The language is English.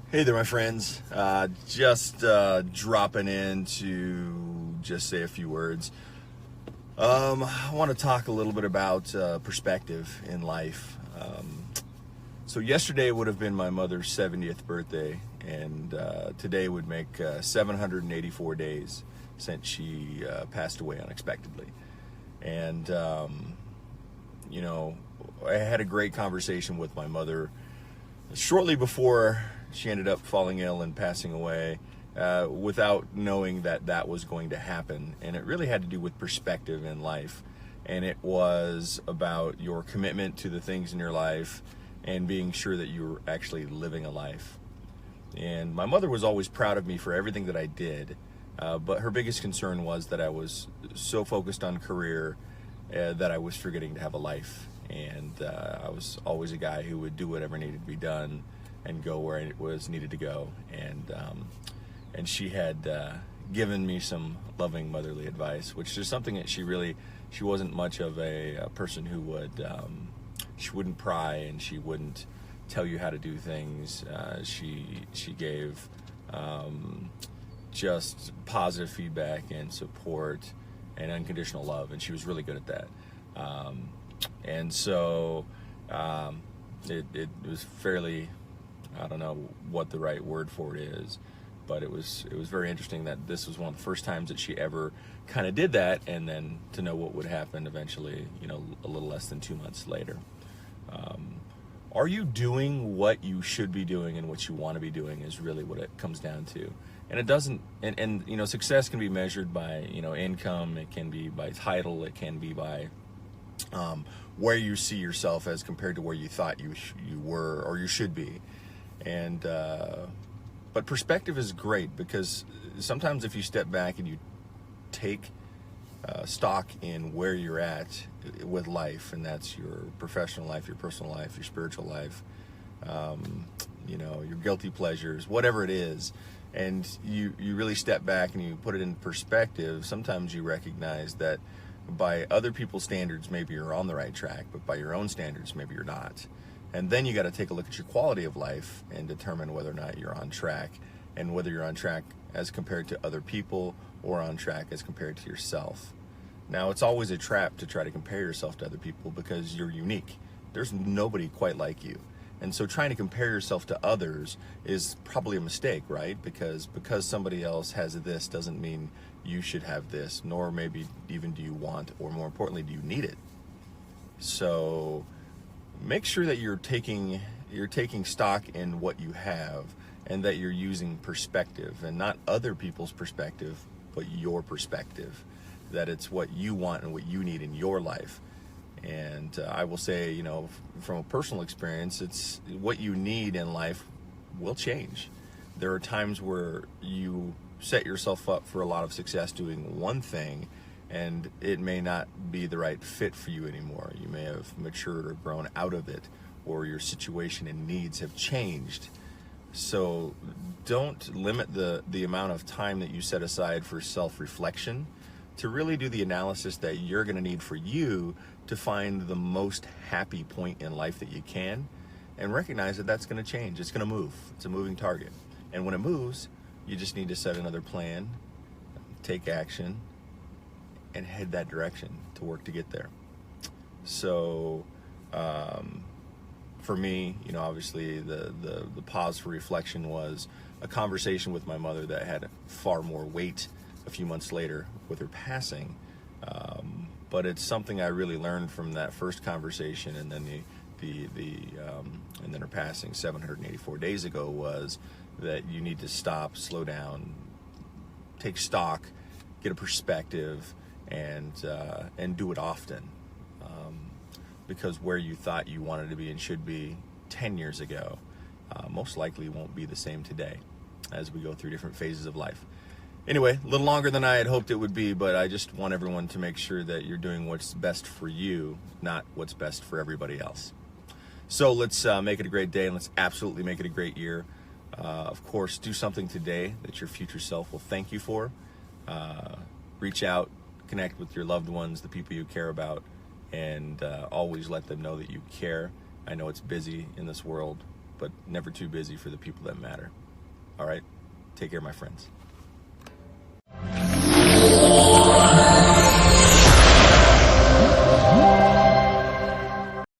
Hey there, my friends. Just dropping in to just say a few words. I want to talk a little bit about perspective in life. So yesterday would have been my mother's 70th birthday, and today would make 784 days since she passed away unexpectedly. And, I had a great conversation with my mother shortly before she ended up falling ill and passing away, without knowing that that was going to happen. And it really had to do with perspective in life. And it was about your commitment to the things in your life and being sure that you were actually living a life. And my mother was always proud of me for everything that I did, but her biggest concern was that I was so focused on career that I was forgetting to have a life. And I was always a guy who would do whatever needed to be done and go where it was needed to go. And she had given me some loving motherly advice, which is something that she wasn't much of a person who would, she wouldn't pry and she wouldn't tell you how to do things. She gave just positive feedback and support and unconditional love, and she was really good at that. And so it was fairly, I don't know what the right word for it is, but it was very interesting that this was one of the first times that she ever kind of did that, and then to know what would happen eventually, a little less than 2 months later. Are you doing what you should be doing and what you want to be doing is really what it comes down to. And it doesn't, and success can be measured by, income, it can be by title, it can be by where you see yourself as compared to where you thought you were or you should be. And but perspective is great, because sometimes if you step back and you take stock in where you're at with life, and that's your professional life, your personal life, your spiritual life, your guilty pleasures, whatever it is, and you really step back and you put it in perspective, sometimes you recognize that by other people's standards, maybe you're on the right track, but by your own standards, maybe you're not. And then you got to take a look at your quality of life and determine whether or not you're on track, and whether you're on track as compared to other people or on track as compared to yourself. Now, it's always a trap to try to compare yourself to other people, because you're unique. There's nobody quite like you. And so trying to compare yourself to others is probably a mistake, right? Because somebody else has this doesn't mean you should have this, nor maybe even do you want, or more importantly, do you need it. So make sure that you're taking stock in what you have, and that you're using perspective, and not other people's perspective, but your perspective, that it's what you want and what you need in your life. And I will say, from a personal experience, it's what you need in life will change. There are times where you set yourself up for a lot of success doing one thing, and it may not be the right fit for you anymore. You may have matured or grown out of it, or your situation and needs have changed. So don't limit the amount of time that you set aside for self-reflection, to really do the analysis that you're going to need for you to find the most happy point in life that you can, and recognize that that's going to change. It's going to move. It's a moving target. And when it moves, you just need to set another plan, take action, and head that direction to work to get there. So for me, obviously the pause for reflection was a conversation with my mother that had far more weight a few months later with her passing. But it's something I really learned from that first conversation, and then and then her passing 784 days ago, was that you need to stop, slow down, take stock, get a perspective, and do it often. Because where you thought you wanted to be and should be 10 years ago, most likely won't be the same today, as we go through different phases of life. Anyway, a little longer than I had hoped it would be, but I just want everyone to make sure that you're doing what's best for you, not what's best for everybody else. So let's make it a great day, and let's absolutely make it a great year. Of course, do something today that your future self will thank you for. Reach out, connect with your loved ones, the people you care about, and always let them know that you care. I know it's busy in this world, but never too busy for the people that matter. All right? Take care, my friends.